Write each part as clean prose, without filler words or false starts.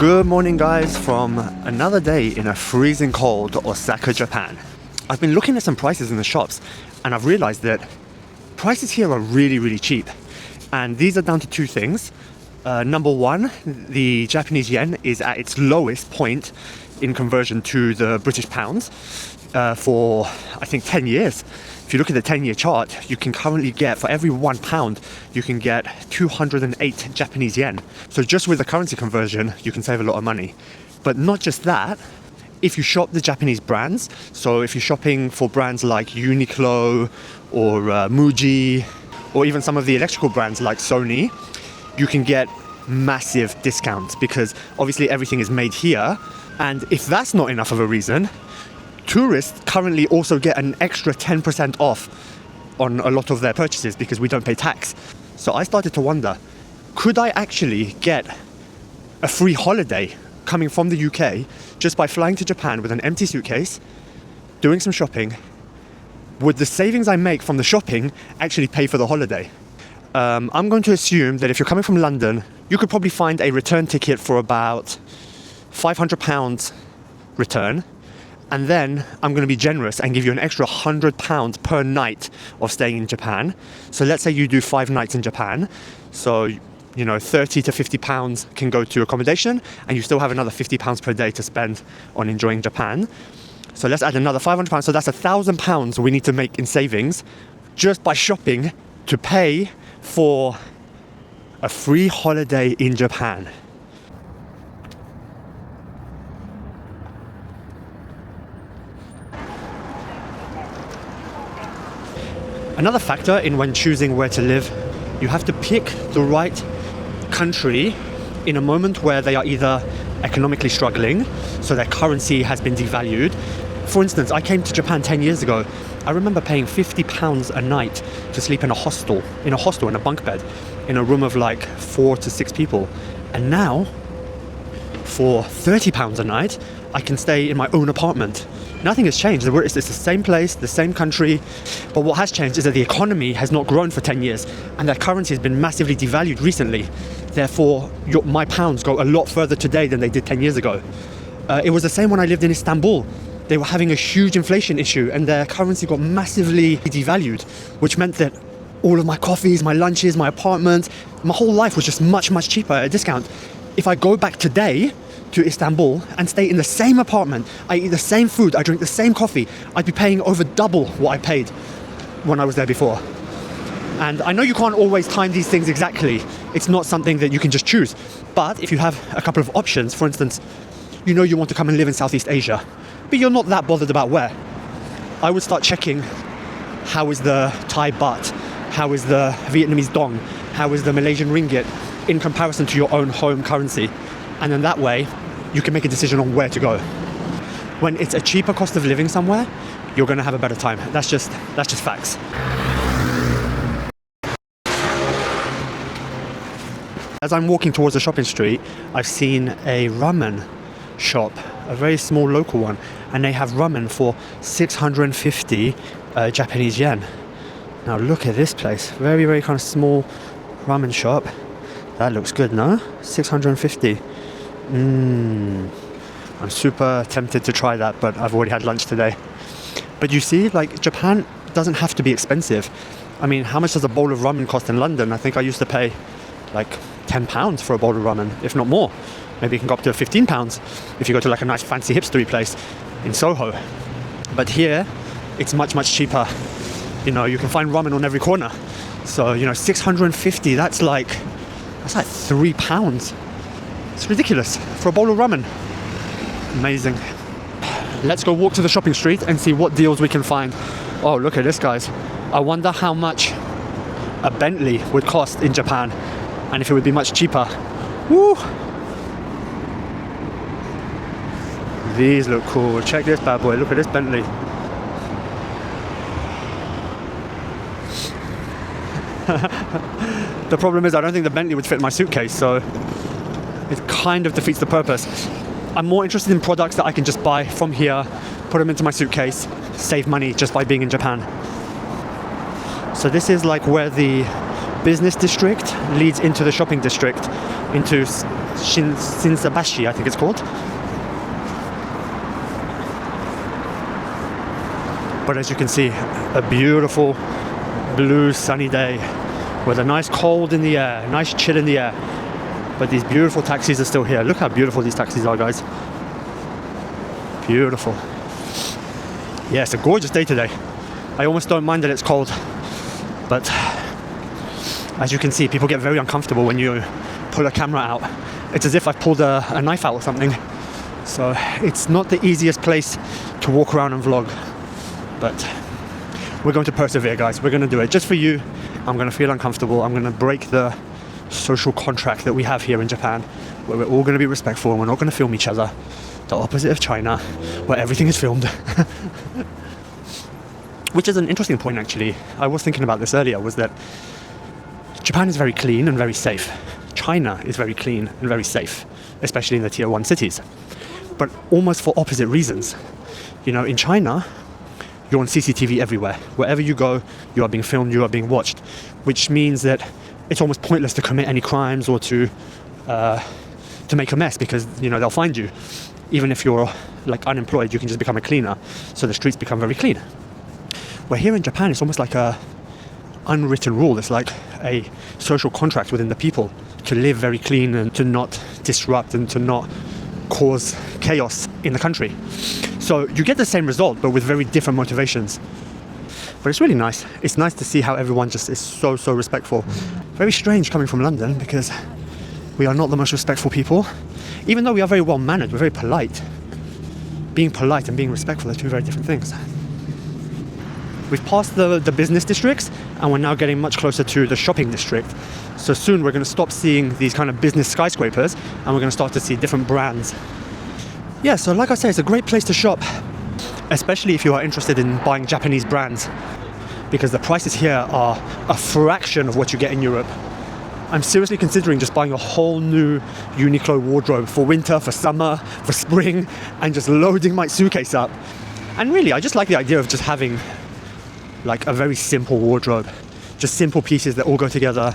Good morning, guys, from another day in a freezing cold Osaka, Japan. I've been looking at some prices in the shops and I've realized that prices here are really cheap. And these are down to two things. Number one, the Japanese yen is at its lowest point in conversion to the British pounds for, I think, 10 years. If you look at the 10-year chart, you can currently get, for every £1, you can get 208 Japanese yen. So just with the currency conversion, you can save a lot of money. But not just that, if you shop the Japanese brands, so if you're shopping for brands like Uniqlo or Muji, or even some of the electrical brands like Sony, you can get massive discounts because obviously everything is made here. And if that's not enough of a reason, tourists currently also get an extra 10% off on a lot of their purchases because we don't pay tax. So I started to wonder, could I actually get a free holiday coming from the UK just by flying to Japan with an empty suitcase, doing some shopping? Would the savings I make from the shopping actually pay for the holiday? I'm going to assume that if you're coming from London, you could probably find a return ticket for about £500 return. And then I'm going to be generous and give you an extra £100 per night of staying in Japan. So let's say you do 5 nights in Japan. So, you know, £30 to £50 can go to accommodation and you still have another £50 per day to spend on enjoying Japan. So let's add another £500. So that's £1,000 we need to make in savings just by shopping to pay for a free holiday in Japan. Another factor in when choosing where to live, you have to pick the right country in a moment where they are either economically struggling, so their currency has been devalued. For instance, I came to Japan 10 years ago. I remember paying £50 a night to sleep in a hostel, in a bunk bed, in a room of like 4 to 6 people. And now, for £30 a night, I can stay in my own apartment. Nothing has changed. It's the same place, the same country. But what has changed is that the economy has not grown for 10 years and their currency has been massively devalued recently. Therefore, my pounds go a lot further today than they did 10 years ago. It was the same when I lived in Istanbul. They were having a huge inflation issue and their currency got massively devalued, which meant that all of my coffees, my lunches, my apartment, my whole life was just much cheaper at a discount. If I go back today to Istanbul and stay in the same apartment, I eat the same food, I drink the same coffee, I'd be paying over double what I paid when I was there before. And I know you can't always time these things exactly. It's not something that you can just choose. But if you have a couple of options, for instance, you know you want to come and live in Southeast Asia, but you're not that bothered about where, I would start checking how is the Thai baht, how is the Vietnamese dong, how is the Malaysian ringgit in comparison to your own home currency. And then that way, you can make a decision on where to go. When it's a cheaper cost of living somewhere, you're going to have a better time. That's just facts. As I'm walking towards the shopping street, I've seen a ramen shop, a very small local one, and they have ramen for 650 Japanese yen. Now look at this place, very kind of small ramen shop. That looks good, no? 650. I'm super tempted to try that, but I've already had lunch today. But you see, like, Japan doesn't have to be expensive. I mean, how much does a bowl of ramen cost in London? I think I used to pay like £10 for a bowl of ramen, if not more. Maybe it can go up to £15 if you go to like a nice fancy hipstery place in Soho. But here, it's much cheaper. You know, you can find ramen on every corner. So, you know, 650, that's like £3. It's ridiculous for a bowl of ramen. Amazing. Let's go walk to the shopping street and see what deals we can find. Oh, look at this, guys. I wonder how much a Bentley would cost in Japan and if it would be much cheaper. Woo! These look cool. Check this bad boy. Look at this Bentley. The problem is I don't think the Bentley would fit my suitcase, so it kind of defeats the purpose. I'm more interested in products that I can just buy from here, put them into my suitcase, save money just by being in Japan. So this is like where the business district leads into the shopping district, into Shinsabashi, I think it's called. But as you can see, a beautiful blue sunny day with a nice cold in the air, nice chill in the air. But these beautiful taxis are still here. Look how beautiful these taxis are, guys. Beautiful. Yeah, it's a gorgeous day today. I almost don't mind that it's cold. But as you can see, people get very uncomfortable when you pull a camera out. It's as if I've pulled a knife out or something. So it's not the easiest place to walk around and vlog. But we're going to persevere, guys. We're going to do it just for you. I'm going to feel uncomfortable. I'm going to break the social contract that we have here in Japan, where we're all going to be respectful and we're not going to film each other. The opposite of China, where everything is filmed. Which is an interesting point, actually. I was thinking about this earlier, was that Japan is very clean and very safe. China is very clean and very safe, especially in the tier 1 cities. But almost for opposite reasons. You know, in China, you're on CCTV everywhere. Wherever you go, you are being filmed, you are being watched, which means that it's almost pointless to commit any crimes or to make a mess, because, you know, they'll find you. Even if you're like unemployed, you can just become a cleaner. So the streets become very clean. Where here in Japan, it's almost like a unwritten rule. It's like a social contract within the people to live very clean and to not disrupt and to not cause chaos in the country. So you get the same result, but with very different motivations. But it's really nice. It's nice to see how everyone just is so respectful. Very strange coming from London, because we are not the most respectful people. Even though we are very well mannered, we're very polite. Being polite and being respectful are two very different things. We've passed the business districts and we're now getting much closer to the shopping district. So soon we're going to stop seeing these kind of business skyscrapers and we're going to start to see different brands. Yeah, so like I say, it's a great place to shop, especially if you are interested in buying Japanese brands, because the prices here are a fraction of what you get in Europe. I'm seriously considering just buying a whole new Uniqlo wardrobe for winter, for summer, for spring, and just loading my suitcase up. And really, I just like the idea of just having like a very simple wardrobe, just simple pieces that all go together,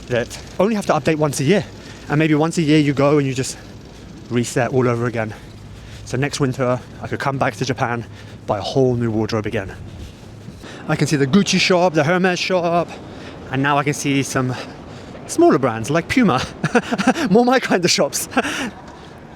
that only have to update once a year. And maybe once a year you go and you just reset all over again. So next winter, I could come back to Japan, buy a whole new wardrobe again. I can see the Gucci shop, the Hermes shop, and now I can see some smaller brands like Puma. More my kind of shops.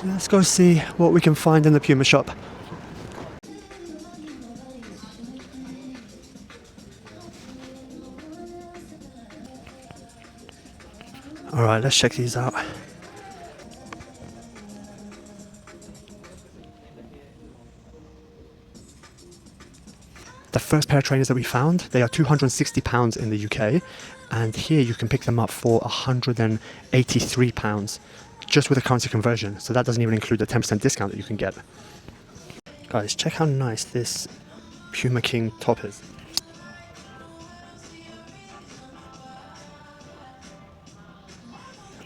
Let's go see what we can find in the Puma shop. Alright, let's check these out. The first pair of trainers that we found, they are £260 in the UK, and here you can pick them up for £183 just with a currency conversion. So that doesn't even include the 10% discount that you can get. Guys, check how nice this Puma King top is.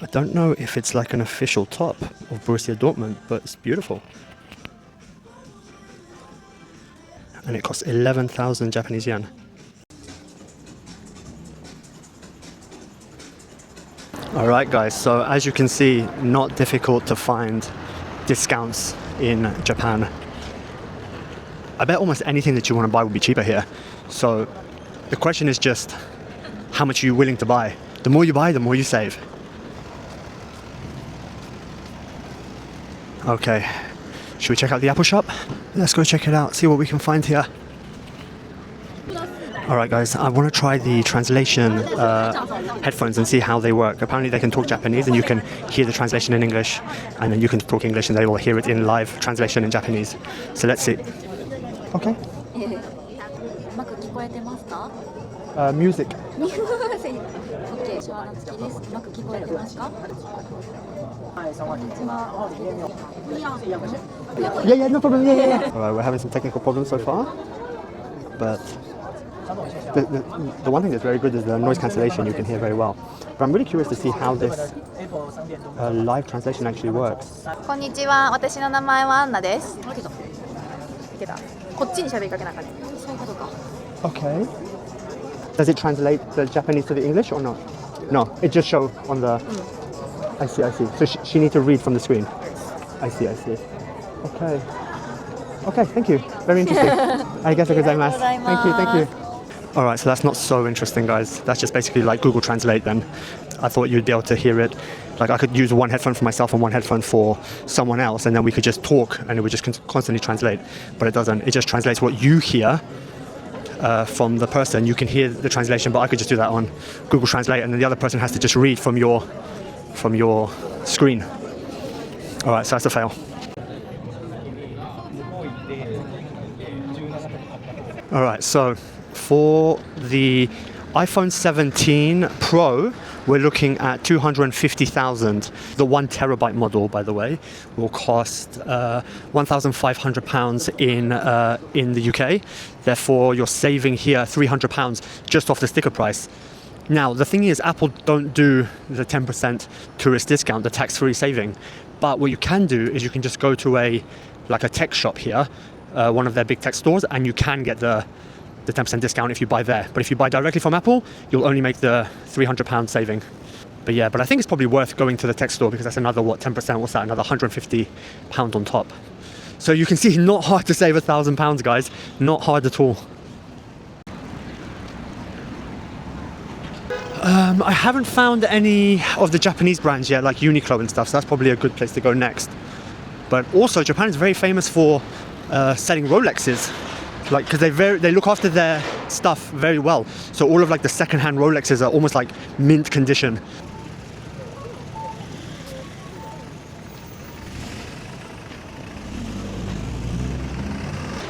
I don't know if it's like an official top of Borussia Dortmund, but it's beautiful. And it costs 11,000 Japanese yen. Alright guys, so as you can see, not difficult to find discounts in Japan. I bet almost anything that you want to buy will be cheaper here. So the question is just, how much are you willing to buy? The more you buy, the more you save. Okay, should we check out the Apple shop? Let's go check it out, see what we can find here. Alright guys, I want to try the translation headphones and see how they work. Apparently they can talk Japanese and you can hear the translation in English, and then you can talk English and they will hear it in live translation in Japanese. So let's see. Okay. Music. Yeah, no problem. Yeah. Alright, we're having some technical problems so far, but the one thing that's very good is the noise cancellation. You can hear very well. But I'm really curious to see how this live translation actually works. こんにちは、私の名前はアンナです。いけた。こっちに喋りかけなかった。そういうことか。Okay. Does it translate the Japanese to the English or not? No, it just shows on the... I see, I see. So she needs to read from the screen. I see, I see. Okay. Okay, thank you. Very interesting. Arigatou gozaimasu. Thank you, thank you. Alright, so that's not so interesting, guys. That's just basically like Google Translate then. I thought you'd be able to hear it. Like I could use one headphone for myself and one headphone for someone else, and then we could just talk and it would just constantly translate. But it doesn't. It just translates what you hear from the person. You can hear the translation, but I could just do that on Google Translate, and then the other person has to just read from your screen. Alright, so that's a fail. Alright, so for the iPhone 17 Pro, we're looking at 250,000. The 1 terabyte model, by the way, will cost £1,500 in the UK. Therefore, you're saving here £300 just off the sticker price. Now, the thing is, Apple don't do the 10% tourist discount, the tax-free saving. But what you can do is you can just go to a tech shop here, one of their big tech stores, and you can get the 10% discount if you buy there. But if you buy directly from Apple, you'll only make the £300 saving. But yeah, but I think it's probably worth going to the tech store because that's another, 10%, what's that, another £150 on top. So you can see, not hard to save £1,000, guys. Not hard at all. I haven't found any of the Japanese brands yet, like Uniqlo and stuff, so that's probably a good place to go next. But also, Japan is very famous for selling Rolexes. Like, because they look after their stuff very well. So all of like the second-hand Rolexes are almost like mint condition.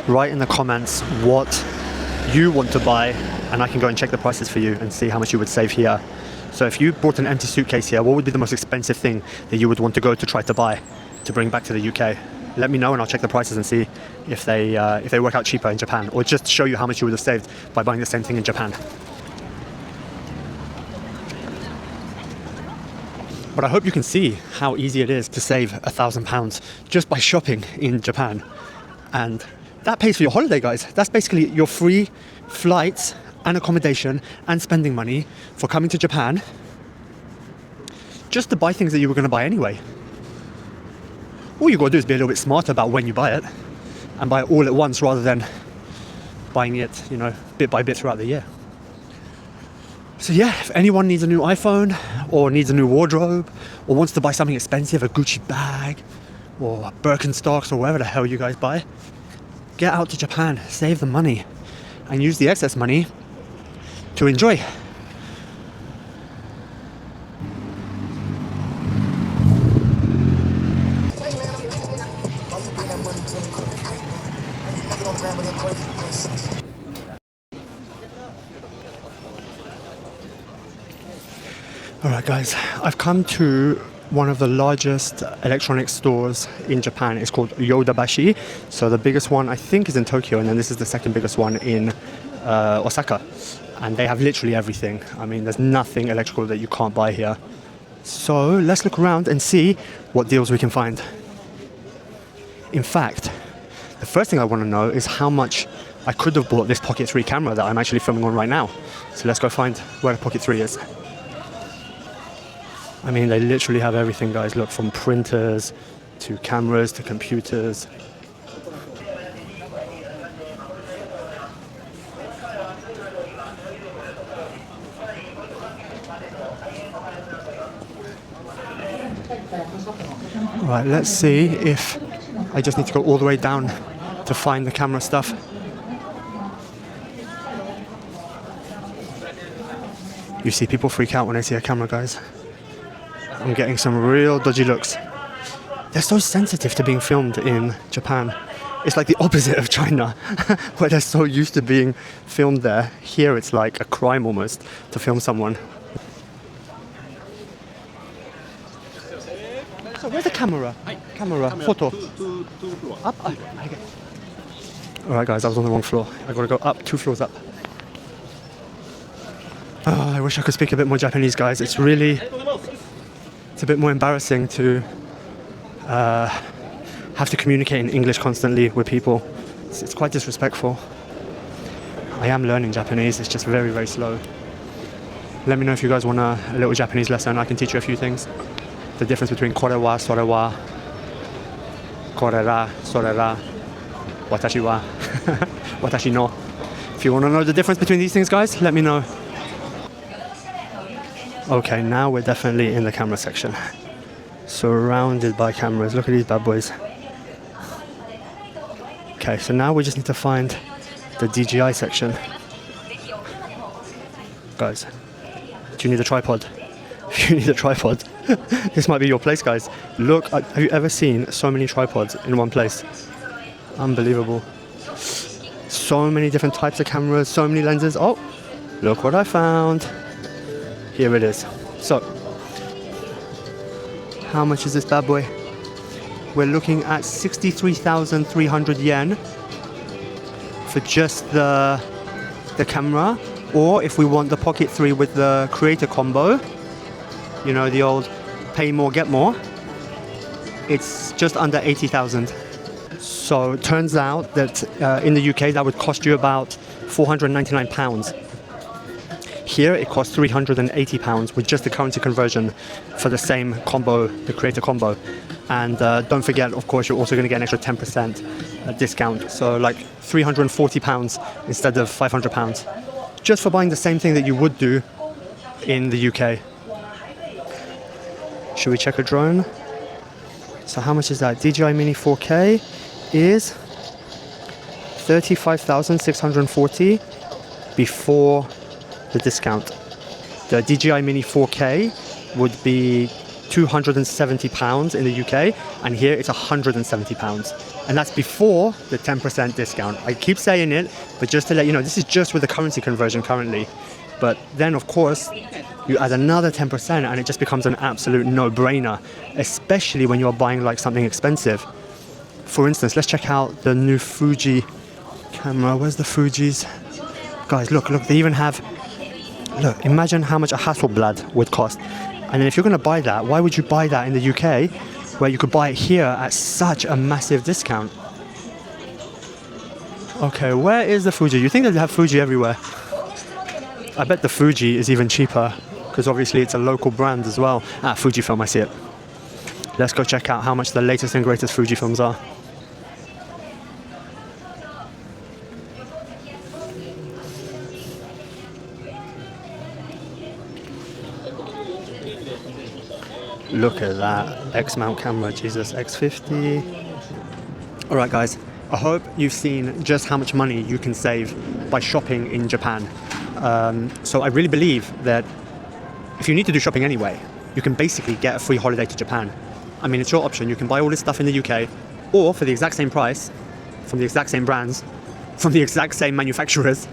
Write in the comments what you want to buy, and I can go and check the prices for you and see how much you would save here. So if you bought an empty suitcase here, what would be the most expensive thing that you would want to go to try to buy to bring back to the UK? Let me know and I'll check the prices and see if they work out cheaper in Japan, or just show you how much you would have saved by buying the same thing in Japan. But I hope you can see how easy it is to save £1,000 just by shopping in Japan. And that pays for your holiday, guys. That's basically your free flights and accommodation and spending money for coming to Japan just to buy things that you were going to buy anyway. All you got to do is be a little bit smarter about when you buy it and buy it all at once rather than buying it, bit by bit throughout the year. So yeah, if anyone needs a new iPhone or needs a new wardrobe or wants to buy something expensive, a Gucci bag or Birkenstocks or whatever the hell you guys buy, get out to Japan, save the money and use the excess money to enjoy. Alright guys, I've come to one of the largest electronics stores in Japan. It's called Yodobashi. So the biggest one I think is in Tokyo, and then this is the second biggest one in Osaka. And they have literally everything. I mean, there's nothing electrical that you can't buy here. So let's look around and see what deals we can find. In fact, the first thing I want to know is how much I could have bought this Pocket 3 camera that I'm actually filming on right now. So let's go find where the Pocket 3 is. I mean, they literally have everything, guys. Look, from printers to cameras to computers. Right, let's see if I just need to go all the way down to find the camera stuff. You see people freak out when they see a camera, guys. I'm getting some real dodgy looks. They're so sensitive to being filmed in Japan. It's like the opposite of China, where they're so used to being filmed there. Here it's like a crime almost to film someone. So where's the camera? Camera, photo. Up? Alright guys, I was on the wrong floor. I gotta go up 2 floors up. Oh, I wish I could speak a bit more Japanese, guys. It's a bit more embarrassing to have to communicate in English constantly with people. It's quite disrespectful. I am learning Japanese, it's just very, very slow. Let me know if you guys want a little Japanese lesson. I can teach you a few things. the difference between kore wa, sore wa, kore ra, sore ra, watashi wa, watashi no. If you want to know the difference between these things, guys, let me know. Okay, now we're definitely in the camera section. Surrounded by cameras. Look at these bad boys. Okay, so now we just need to find the DJI section. Guys, do you need a tripod? If you need a tripod, this might be your place, guys. Look, have you ever seen so many tripods in one place? Unbelievable. So many different types of cameras, so many lenses. Oh, look what I found. Here it is. So, how much is this bad boy? We're looking at 63,300 yen for just the camera. Or if we want the Pocket 3 with the creator combo, you know, the old pay more, get more, it's just under 80,000. So it turns out that in the UK that would cost you about £499. Here it costs £380 with just the currency conversion for the same combo, the creator combo. And don't forget, of course, you're also going to get an extra 10% discount. So like £340 instead of £500. Just for buying the same thing that you would do in the UK. Should we check a drone? So how much is that? DJI Mini 4K is 35,640 before the discount. The DJI Mini 4K would be £270 in the UK, and here it's £170, and that's before the 10% discount. I keep saying it, but just to let you know, this is just with the currency conversion currently. But then, of course, you add another 10%, and it just becomes an absolute no-brainer, especially when you're buying like something expensive. For instance, let's check out the new Fuji camera. Where's the Fujis? Guys, look, they even have... Look, imagine how much a Hasselblad would cost. And then if you're going to buy that, why would you buy that in the UK where you could buy it here at such a massive discount? Okay, where is the Fuji? You think they'd have Fuji everywhere? I bet the Fuji is even cheaper because obviously it's a local brand as well. Ah, Fujifilm, I see it. Let's go check out how much the latest and greatest Fujifilms are. Look at that X-mount camera, Jesus, X50. All right, guys, I hope you've seen just how much money you can save by shopping in Japan. So I really believe that if you need to do shopping anyway, you can basically get a free holiday to Japan. I mean, it's your option. You can buy all this stuff in the UK, or for the exact same price, from the exact same brands, from the exact same manufacturers,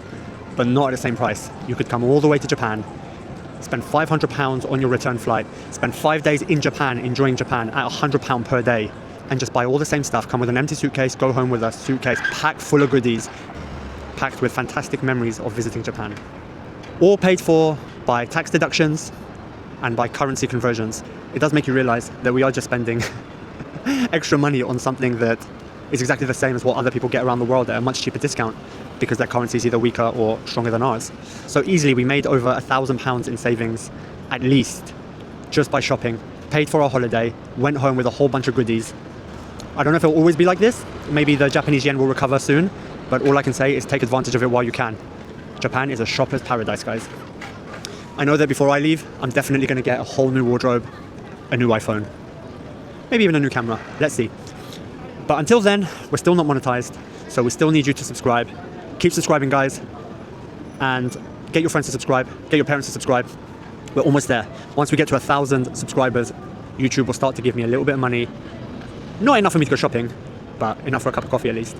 but not at the same price. You could come all the way to Japan, spend £500 on your return flight, spend 5 days in Japan enjoying Japan at £100 per day, and just buy all the same stuff, come with an empty suitcase, go home with a suitcase packed full of goodies, packed with fantastic memories of visiting Japan. All paid for by tax deductions and by currency conversions. It does make you realize that we are just spending extra money on something that is exactly the same as what other people get around the world at a much cheaper discount, because their currency is either weaker or stronger than ours. So easily we made over £1,000 in savings, at least, just by shopping. Paid for our holiday, went home with a whole bunch of goodies. I don't know if it'll always be like this. Maybe the Japanese yen will recover soon, but all I can say is take advantage of it while you can. Japan is a shopper's paradise, guys. I know that before I leave, I'm definitely going to get a whole new wardrobe, a new iPhone, maybe even a new camera. Let's see. But until then, we're still not monetized, so we still need you to subscribe. Keep subscribing, guys, and get your friends to subscribe, get your parents to subscribe. We're almost there. Once we get to 1,000 subscribers, YouTube will start to give me a little bit of money. Not enough for me to go shopping, but enough for a cup of coffee at least.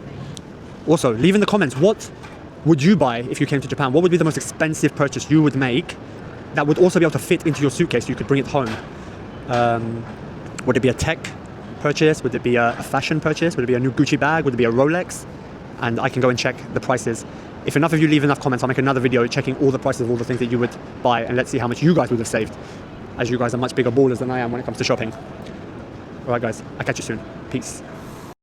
Also, leave in the comments, what would you buy if you came to Japan? What would be the most expensive purchase you would make that would also be able to fit into your suitcase so you could bring it home? Would it be a tech purchase? Would it be a fashion purchase? Would it be a new Gucci bag? Would it be a Rolex? And I can go and check the prices. If enough of you leave enough comments, I'll make another video checking all the prices of all the things that you would buy, and let's see how much you guys would have saved, as you guys are much bigger ballers than I am when it comes to shopping. Alright guys, I'll catch you soon. Peace.